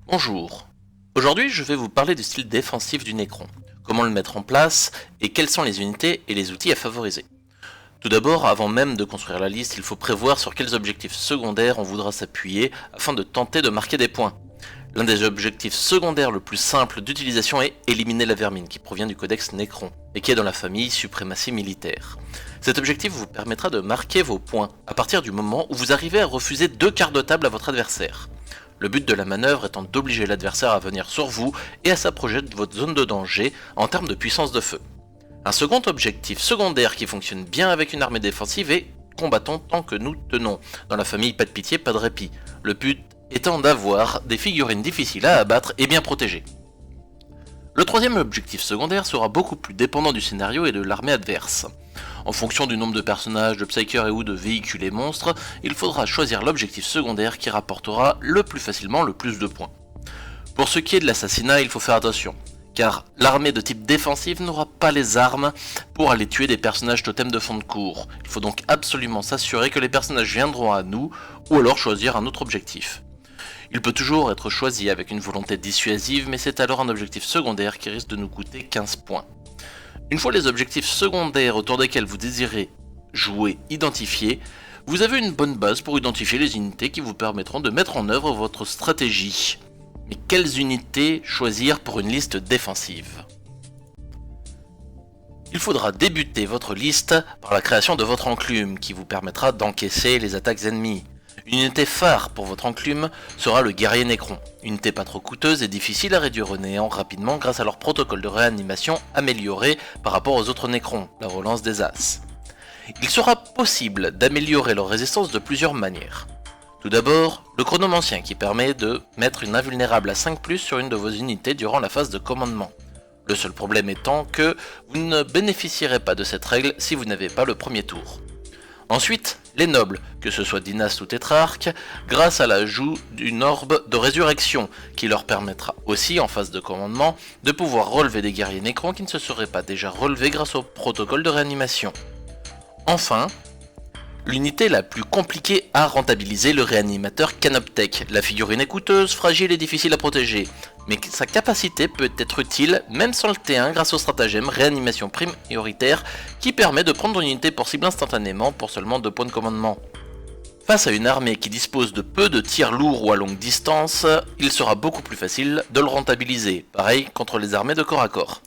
Bonjour. Aujourd'hui, je vais vous parler du style défensif du Necron, comment le mettre en place et quelles sont les unités et les outils à favoriser. Tout d'abord, avant même de construire la liste, il faut prévoir sur quels objectifs secondaires on voudra s'appuyer afin de tenter de marquer des points. L'un des objectifs secondaires le plus simple d'utilisation est éliminer la vermine, qui provient du codex Necron, et qui est dans la famille suprématie militaire. Cet objectif vous permettra de marquer vos points, à partir du moment où vous arrivez à refuser 2 quarts de table à votre adversaire. Le but de la manœuvre étant d'obliger l'adversaire à venir sur vous et à s'approcher de votre zone de danger en termes de puissance de feu. Un second objectif secondaire qui fonctionne bien avec une armée défensive est combattons tant que nous tenons. Dans la famille pas de pitié, pas de répit. Le but étant d'avoir des figurines difficiles à abattre et bien protégées. Le troisième objectif secondaire sera beaucoup plus dépendant du scénario et de l'armée adverse. En fonction du nombre de personnages, de psychers et ou de véhicules et monstres, il faudra choisir l'objectif secondaire qui rapportera le plus facilement le plus de points. Pour ce qui est de l'assassinat, il faut faire attention, car l'armée de type défensif n'aura pas les armes pour aller tuer des personnages totems de fond de cours. Il faut donc absolument s'assurer que les personnages viendront à nous, ou alors choisir un autre objectif. Il peut toujours être choisi avec une volonté dissuasive, mais c'est alors un objectif secondaire qui risque de nous coûter 15 points. Une fois les objectifs secondaires autour desquels vous désirez jouer identifiés, vous avez une bonne base pour identifier les unités qui vous permettront de mettre en œuvre votre stratégie. Mais quelles unités choisir pour une liste défensive ? Il faudra débuter votre liste par la création de votre enclume qui vous permettra d'encaisser les attaques ennemies. Une unité phare pour votre enclume sera le guerrier Necron, unité pas trop coûteuse et difficile à réduire au néant rapidement grâce à leur protocole de réanimation amélioré par rapport aux autres Necrons, la relance des As. Il sera possible d'améliorer leur résistance de plusieurs manières. Tout d'abord, le chronomancien qui permet de mettre une invulnérable à 5+, sur une de vos unités durant la phase de commandement. Le seul problème étant que vous ne bénéficierez pas de cette règle si vous n'avez pas le premier tour. Ensuite, les nobles, que ce soit dynastes ou tétrarques, grâce à l'ajout d'une orbe de résurrection, qui leur permettra aussi, en phase de commandement, de pouvoir relever des guerriers nécrons qui ne se seraient pas déjà relevés grâce au protocole de réanimation. Enfin, l'unité la plus compliquée à rentabiliser, le réanimateur Canoptech. La figurine est coûteuse, fragile et difficile à protéger, mais sa capacité peut être utile même sans le T1 grâce au stratagème réanimation prioritaire qui permet de prendre une unité pour cible instantanément pour seulement 2 points de commandement. Face à une armée qui dispose de peu de tirs lourds ou à longue distance, il sera beaucoup plus facile de le rentabiliser, pareil contre les armées de corps à corps.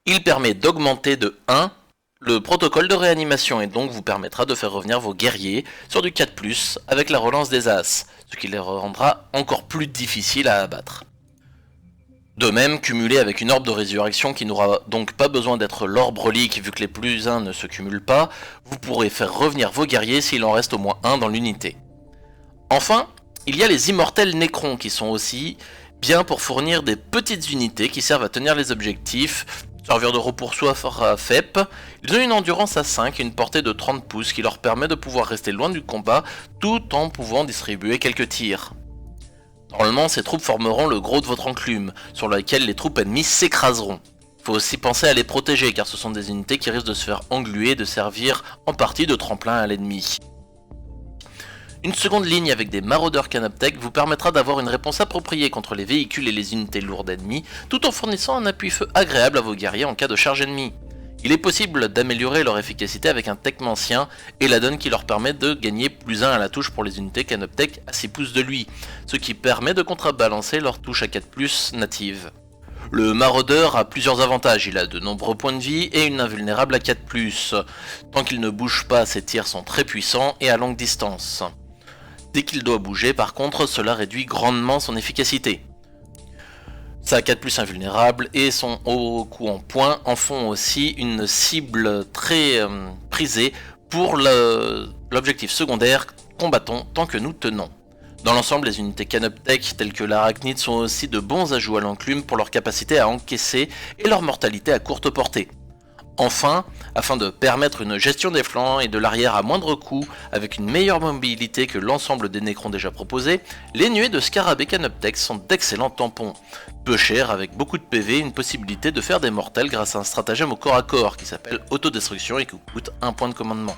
Il permet d'augmenter de 1 le protocole de réanimation et donc vous permettra de faire revenir vos guerriers sur du 4+, avec la relance des As, ce qui les rendra encore plus difficiles à abattre. De même, cumulé avec une orbe de résurrection qui n'aura donc pas besoin d'être l'orbe relique vu que les plus 1 ne se cumulent pas, vous pourrez faire revenir vos guerriers s'il en reste au moins 1 dans l'unité. Enfin, il y a les immortels Necrons qui sont aussi bien pour fournir des petites unités qui servent à tenir les objectifs, servir de repoursoir à FEP. Ils ont une endurance à 5 et une portée de 30 pouces qui leur permet de pouvoir rester loin du combat tout en pouvant distribuer quelques tirs. Normalement, ces troupes formeront le gros de votre enclume, sur laquelle les troupes ennemies s'écraseront. Il faut aussi penser à les protéger car ce sont des unités qui risquent de se faire engluer et de servir en partie de tremplin à l'ennemi. Une seconde ligne avec des maraudeurs Canoptech vous permettra d'avoir une réponse appropriée contre les véhicules et les unités lourdes ennemies, tout en fournissant un appui-feu agréable à vos guerriers en cas de charge ennemie. Il est possible d'améliorer leur efficacité avec un techmancien et la donne qui leur permet de gagner +1 à la touche pour les unités Canoptech à 6 pouces de lui, ce qui permet de contrebalancer leur touche à 4+, native. Le maraudeur a plusieurs avantages, il a de nombreux points de vie et une invulnérable à 4+. Tant qu'il ne bouge pas, ses tirs sont très puissants et à longue distance. Dès qu'il doit bouger, par contre, cela réduit grandement son efficacité. Sa 4+ invulnérable et son haut coup en poing en font aussi une cible très prisée pour l'objectif secondaire combattant tant que nous tenons. Dans l'ensemble, les unités Canoptech telles que l'arachnide sont aussi de bons ajouts à l'enclume pour leur capacité à encaisser et leur mortalité à courte portée. Enfin, afin de permettre une gestion des flancs et de l'arrière à moindre coût, avec une meilleure mobilité que l'ensemble des Necrons déjà proposés, les nuées de Scarabée Canoptech sont d'excellents tampons. Peu cher, avec beaucoup de PV et une possibilité de faire des mortels grâce à un stratagème au corps à corps qui s'appelle autodestruction et qui coûte 1 point de commandement.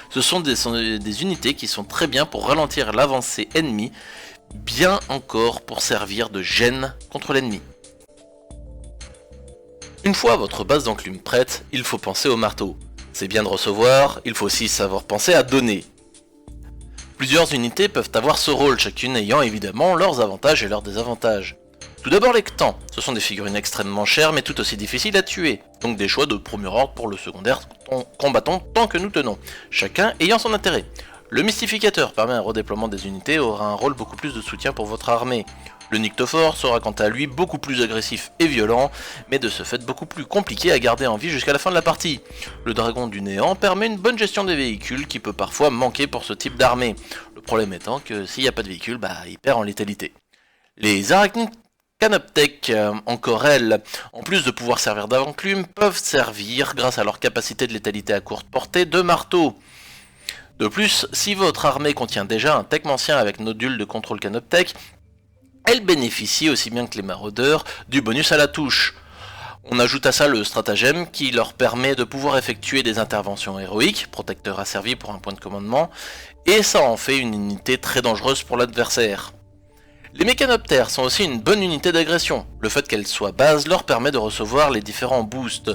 Ce sont des unités qui sont très bien pour ralentir l'avancée ennemie, bien encore pour servir de gêne contre l'ennemi. Une fois votre base d'enclume prête, il faut penser au marteau. C'est bien de recevoir, il faut aussi savoir penser à donner. Plusieurs unités peuvent avoir ce rôle, chacune ayant évidemment leurs avantages et leurs désavantages. Tout d'abord les Ktans, ce sont des figurines extrêmement chères mais tout aussi difficiles à tuer, donc des choix de premier ordre pour le secondaire combattant tant que nous tenons, chacun ayant son intérêt. Le Mystificateur permet un redéploiement des unités et aura un rôle beaucoup plus de soutien pour votre armée. Le Nyctophore sera quant à lui beaucoup plus agressif et violent, mais de ce fait beaucoup plus compliqué à garder en vie jusqu'à la fin de la partie. Le Dragon du Néant permet une bonne gestion des véhicules qui peut parfois manquer pour ce type d'armée. Le problème étant que s'il n'y a pas de véhicule, il perd en létalité. Les Arachnides Canoptech, encore elles, en plus de pouvoir servir d'enclume, peuvent servir, grâce à leur capacité de létalité à courte portée, de marteau. De plus, si votre armée contient déjà un techmancien avec nodule de contrôle Canoptech, elle bénéficie aussi bien que les maraudeurs du bonus à la touche. On ajoute à ça le stratagème qui leur permet de pouvoir effectuer des interventions héroïques, protecteur asservi pour un point de commandement, et ça en fait une unité très dangereuse pour l'adversaire. Les mécanoptères sont aussi une bonne unité d'agression. Le fait qu'elles soient bases leur permet de recevoir les différents boosts.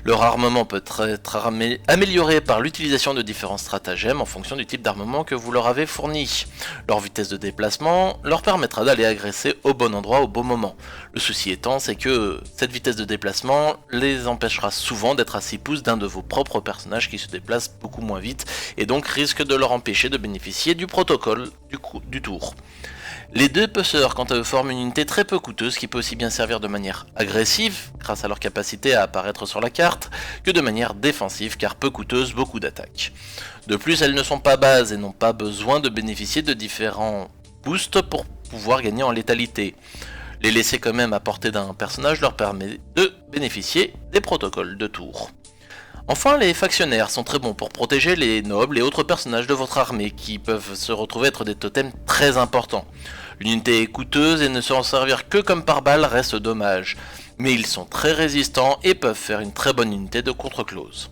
Leur armement peut être amélioré par l'utilisation de différents stratagèmes en fonction du type d'armement que vous leur avez fourni. Leur vitesse de déplacement leur permettra d'aller agresser au bon endroit au bon moment. Le souci étant, c'est que cette vitesse de déplacement les empêchera souvent d'être à 6 pouces d'un de vos propres personnages qui se déplace beaucoup moins vite et donc risque de leur empêcher de bénéficier du protocole du tour. Les deux pusseurs quant à eux forment une unité très peu coûteuse qui peut aussi bien servir de manière agressive, grâce à leur capacité à apparaître sur la carte, que de manière défensive car peu coûteuse, beaucoup d'attaques. De plus, elles ne sont pas bases et n'ont pas besoin de bénéficier de différents boosts pour pouvoir gagner en létalité. Les laisser quand même à portée d'un personnage leur permet de bénéficier des protocoles de tour. Enfin, les factionnaires sont très bons pour protéger les nobles et autres personnages de votre armée qui peuvent se retrouver être des totems très importants. L'unité est coûteuse et ne s'en servir que comme pare-balles reste dommage, mais ils sont très résistants et peuvent faire une très bonne unité de contre-close.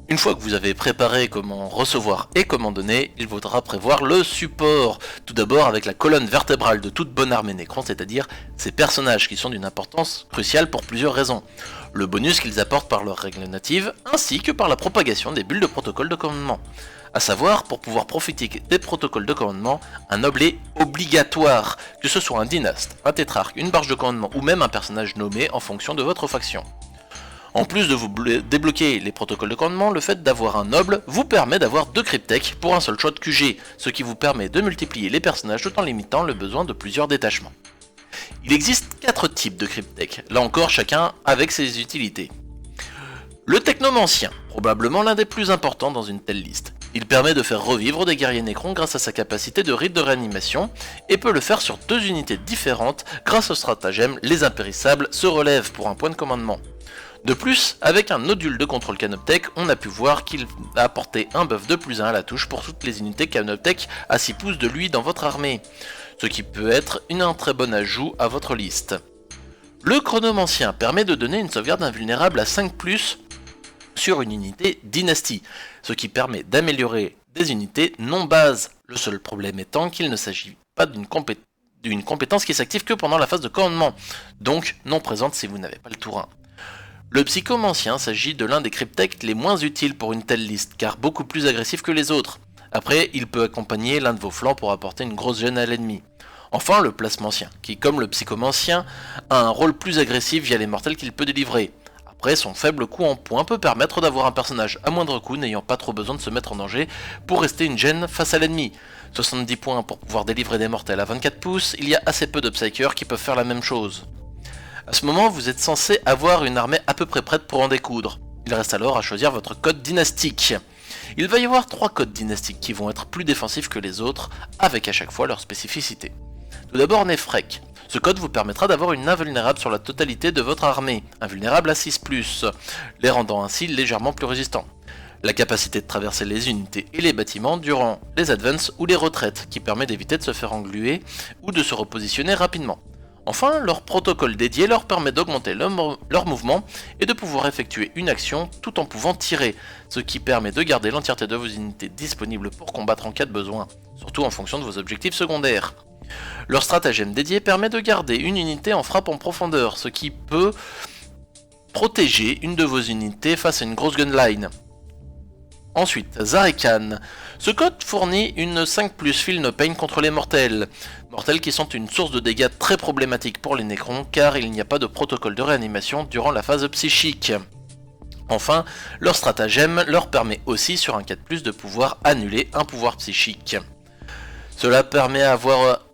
Une fois que vous avez préparé comment recevoir et comment donner, il faudra prévoir le support. Tout d'abord avec la colonne vertébrale de toute bonne armée Nécron, c'est-à-dire ces personnages qui sont d'une importance cruciale pour plusieurs raisons. Le bonus qu'ils apportent par leurs règles natives, ainsi que par la propagation des bulles de protocole de commandement. A savoir, pour pouvoir profiter des protocoles de commandement, un noble est obligatoire, que ce soit un dynaste, un tétrarque, une barge de commandement ou même un personnage nommé en fonction de votre faction. En plus de vous débloquer les protocoles de commandement, le fait d'avoir un noble vous permet d'avoir 2 cryptech pour un seul choix de QG, ce qui vous permet de multiplier les personnages tout en limitant le besoin de plusieurs détachements. Il existe 4 types de cryptech, là encore chacun avec ses utilités. Le technomancien, probablement l'un des plus importants dans une telle liste. Il permet de faire revivre des guerriers Nécrons grâce à sa capacité de rite de réanimation, et peut le faire sur 2 unités différentes grâce au stratagème Les Impérissables se relèvent pour un point de commandement. De plus, avec un nodule de contrôle Canoptech, on a pu voir qu'il a apporté un buff de +1 à la touche pour toutes les unités Canoptech à 6 pouces de lui dans votre armée, ce qui peut être un très bon ajout à votre liste. Le chronomancien permet de donner une sauvegarde invulnérable à 5+, sur une unité dynastie, ce qui permet d'améliorer des unités non bases, le seul problème étant qu'il ne s'agit pas d'une compétence qui s'active que pendant la phase de commandement, donc non présente si vous n'avez pas le tour 1. Le psychomancien s'agit de l'un des cryptech les moins utiles pour une telle liste, car beaucoup plus agressif que les autres. Après, il peut accompagner l'un de vos flancs pour apporter une grosse gêne à l'ennemi. Enfin, le plasmancien, qui comme le psychomancien, a un rôle plus agressif via les mortels qu'il peut délivrer. Après, son faible coût en points peut permettre d'avoir un personnage à moindre coût n'ayant pas trop besoin de se mettre en danger pour rester une gêne face à l'ennemi. 70 points pour pouvoir délivrer des mortels à 24 pouces, il y a assez peu de psychers qui peuvent faire la même chose. À ce moment, vous êtes censé avoir une armée à peu près prête pour en découdre. Il reste alors à choisir votre code dynastique. Il va y avoir 3 codes dynastiques qui vont être plus défensifs que les autres, avec à chaque fois leur spécificité. Tout d'abord Nefrek. Ce code vous permettra d'avoir une invulnérable sur la totalité de votre armée, invulnérable à 6+, les rendant ainsi légèrement plus résistants. La capacité de traverser les unités et les bâtiments durant les advances ou les retraites, qui permet d'éviter de se faire engluer ou de se repositionner rapidement. Enfin, leur protocole dédié leur permet d'augmenter leur mouvement et de pouvoir effectuer une action tout en pouvant tirer, ce qui permet de garder l'entièreté de vos unités disponibles pour combattre en cas de besoin, surtout en fonction de vos objectifs secondaires. Leur stratagème dédié permet de garder une unité en frappe en profondeur, ce qui peut protéger une de vos unités face à une grosse gunline. Ensuite, Zarekan. Ce code fournit une 5+ Feel No Pain contre les mortels. Mortels qui sont une source de dégâts très problématique pour les Nécrons car il n'y a pas de protocole de réanimation durant la phase psychique. Enfin, leur stratagème leur permet aussi sur un 4+, de pouvoir annuler un pouvoir psychique. Cela permet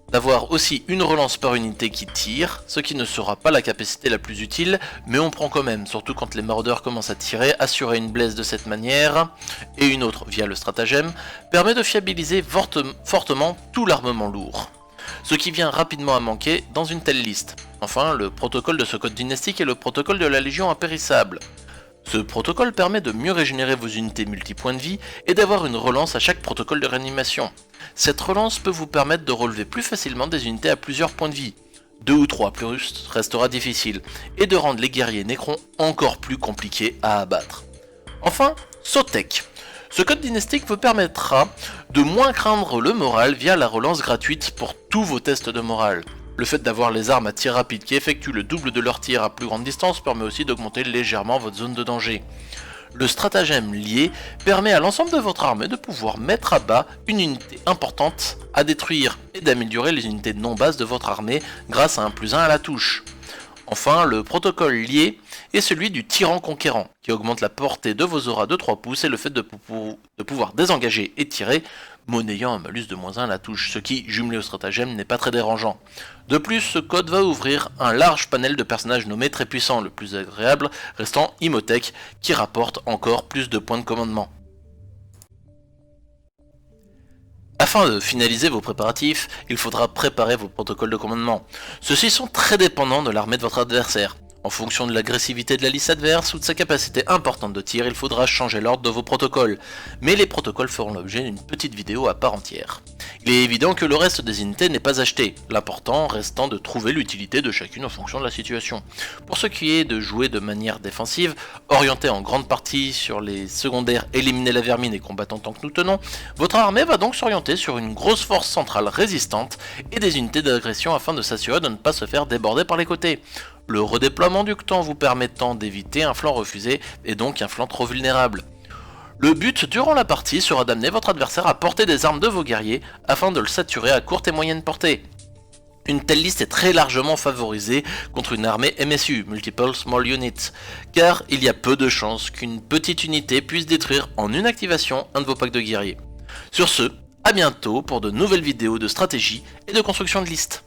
d'avoir aussi une relance par unité qui tire, ce qui ne sera pas la capacité la plus utile, mais on prend quand même, surtout quand les maraudeurs commencent à tirer, assurer une blesse de cette manière, et une autre via le stratagème, permet de fiabiliser fortement tout l'armement lourd. Ce qui vient rapidement à manquer dans une telle liste. Enfin, le protocole de ce code dynastique est le protocole de la Légion impérissable. Ce protocole permet de mieux régénérer vos unités multipoints de vie et d'avoir une relance à chaque protocole de réanimation. Cette relance peut vous permettre de relever plus facilement des unités à plusieurs points de vie. 2 ou 3 plus restera difficile, et de rendre les guerriers Nécrons encore plus compliqués à abattre. Enfin, Sotek. Ce code dynastique vous permettra de moins craindre le moral via la relance gratuite pour tous vos tests de morale. Le fait d'avoir les armes à tir rapide qui effectuent le double de leur tir à plus grande distance permet aussi d'augmenter légèrement votre zone de danger. Le stratagème lié permet à l'ensemble de votre armée de pouvoir mettre à bas une unité importante à détruire et d'améliorer les unités non bases de votre armée grâce à un +1 à la touche. Enfin, le protocole lié est celui du tyran conquérant, qui augmente la portée de vos auras de 3 pouces et le fait de pouvoir désengager et tirer, monnayant un malus de -1 à la touche, ce qui, jumelé au stratagème, n'est pas très dérangeant. De plus, ce code va ouvrir un large panel de personnages nommés très puissants, le plus agréable restant Imhotep, qui rapporte encore plus de points de commandement. Afin de finaliser vos préparatifs, il faudra préparer vos protocoles de commandement. Ceux-ci sont très dépendants de l'armée de votre adversaire. En fonction de l'agressivité de la liste adverse ou de sa capacité importante de tir, il faudra changer l'ordre de vos protocoles, mais les protocoles feront l'objet d'une petite vidéo à part entière. Il est évident que le reste des unités n'est pas acheté, l'important restant de trouver l'utilité de chacune en fonction de la situation. Pour ce qui est de jouer de manière défensive, orientée en grande partie sur les secondaires éliminer la vermine et combattre en tant que nous tenons, votre armée va donc s'orienter sur une grosse force centrale résistante et des unités d'agression afin de s'assurer de ne pas se faire déborder par les côtés. Le redéploiement du temps vous permettant d'éviter un flanc refusé et donc un flanc trop vulnérable. Le but durant la partie sera d'amener votre adversaire à porter des armes de vos guerriers afin de le saturer à courte et moyenne portée. Une telle liste est très largement favorisée contre une armée MSU, Multiple Small Units, car il y a peu de chances qu'une petite unité puisse détruire en une activation un de vos packs de guerriers. Sur ce, à bientôt pour de nouvelles vidéos de stratégie et de construction de listes.